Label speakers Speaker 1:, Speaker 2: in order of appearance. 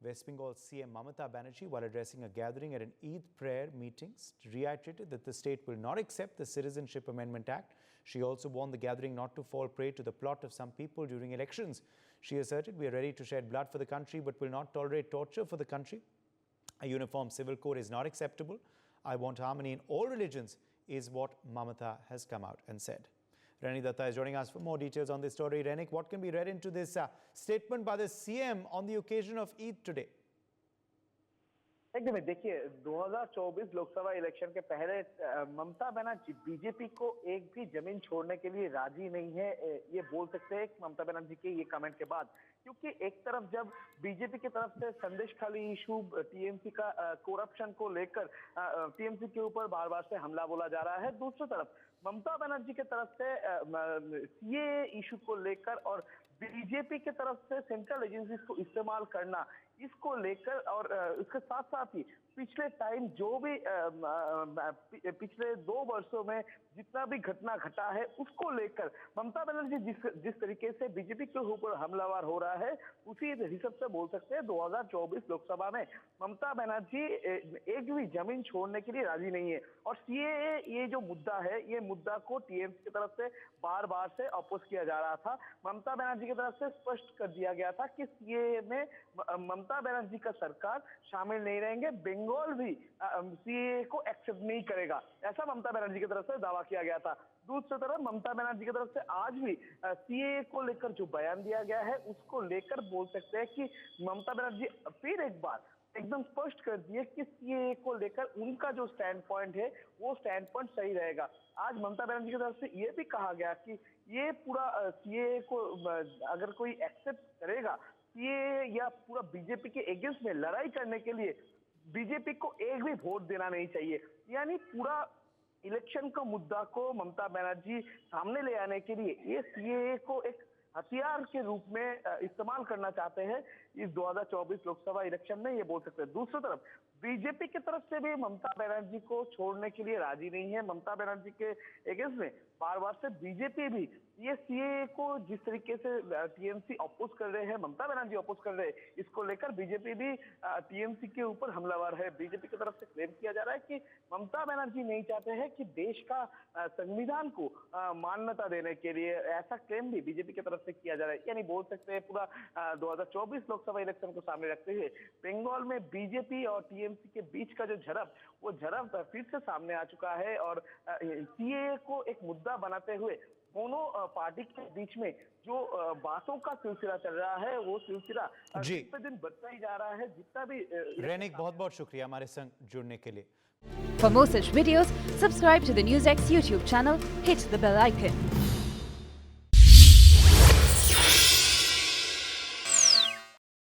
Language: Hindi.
Speaker 1: West Bengal CM Mamata Banerjee, while addressing a gathering at an Eid prayer meetings, reiterated that the state will not accept the Citizenship Amendment Act. She also warned the gathering not to fall prey to the plot of some people during elections. She asserted, "We are ready to shed blood for the country, but will not tolerate torture for the country. A uniform civil code is not acceptable. I want harmony in all religions," is what Mamata has come out and said. Renik Datta is joining us for more details on this story. Renik, what can be read into this statement by the CM on the occasion of Eid today?
Speaker 2: एकदम देखिए 2024 लोकसभा इलेक्शन के पहले ममता बनर्जी बीजेपी को एक भी जमीन छोड़ने के लिए राजी नहीं है, ये बोल सकते हैं ममता बनर्जी के ये कमेंट के बाद। क्योंकि एक तरफ जब बीजेपी की तरफ से संदेश खाली इशू टीएमसी का करप्शन को लेकर टीएमसी के ऊपर बार बार से हमला बोला जा रहा है, दूसरी तरफ ममता बनर्जी की तरफ से सीए इशू को लेकर और बीजेपी की तरफ से सेंट्रल एजेंसीज को इस्तेमाल करना, इसको लेकर और इसके साथ साथ ही पिछले टाइम जो भी पिछले 2 वर्षों में जितना भी घटना घटा है उसको लेकर ममता बनर्जी जिस तरीके से बीजेपी के ऊपर हमलावर हो रहा है, उसी हिसाब से बोल सकते हैं 2024 लोकसभा में ममता बनर्जी एक भी जमीन छोड़ने के लिए राजी नहीं है। और सीएए ये जो मुद्दा है, ये मुद्दा को टीएमसी की तरफ से बार बार से अपोज किया जा रहा था। ममता बनर्जी की तरफ से स्पष्ट कर दिया गया था कि सीएए में ममता बनर्जी का सरकार शामिल नहीं रहेंगे, बंगाल भी सीएए को एक्सेप्ट नहीं करेगा, ऐसा ममता बनर्जी की तरफ से दावा किया गया था। दूसरी तरफ ममता बनर्जी की तरफ से आज भी सीएए को लेकर जो बयान दिया गया है, उसको लेकर बोल सकते हैं कि ममता बनर्जी फिर एक बार एकदम स्पष्ट कर दिए कि सीएए को लेकर उनका जो स्टैंड पॉइंट है, वो स्टैंड पॉइंट सही रहेगा। आज ममता बनर्जी की तरफ से ये भी कहा गया कि ये पूरा सीएए को अगर कोई एक्सेप्ट करेगा, सीएए या पूरा बीजेपी के अगेंस्ट में लड़ाई करने के लिए बीजेपी को एक भी वोट देना नहीं चाहिए। यानी पूरा इलेक्शन का मुद्दा को ममता बनर्जी सामने ले आने के लिए ये सीएए को एक हथियार के रूप में इस्तेमाल करना चाहते हैं इस 2024 लोकसभा इलेक्शन में, ये बोल सकते हैं। दूसरी तरफ बीजेपी की तरफ से भी ममता बनर्जी को छोड़ने के लिए राजी नहीं है। ममता बनर्जी के अगेंस्ट में बार बार से बीजेपी भी ये सीएए को जिस तरीके से टीएमसी अपोज कर रहे हैं, ममता बनर्जी अपोज कर रहे हैं, इसको लेकर बीजेपी भी टीएमसी के ऊपर हमलावर है। बीजेपी की तरफ से क्लेम किया जा रहा है कि ममता बनर्जी नहीं चाहते हैं कि देश का संविधान को मान्यता देने के लिए, ऐसा क्लेम भी बीजेपी की तरफ से किया जा रहा है। यानी बोल सकते हैं पूरा 2024 लोकसभा इलेक्शन को सामने रखते हुए बंगाल में बीजेपी और टीएमसी के बीच का जो झड़प, वो झड़प फिर से सामने आ चुका है। और सीएए को एक मुद्दा बनाते हुए दोनों पार्टी के बीच में जो बातों का सिलसिला चल रहा है, वो सिलसिला दिन पे दिन बढ़ता ही जा रहा है। जितना भी
Speaker 1: रेनिक, बहुत बहुत शुक्रिया हमारे संग जुड़ने के लिए।
Speaker 3: For more such videos, subscribe to the NewsX YouTube channel, hit the bell icon.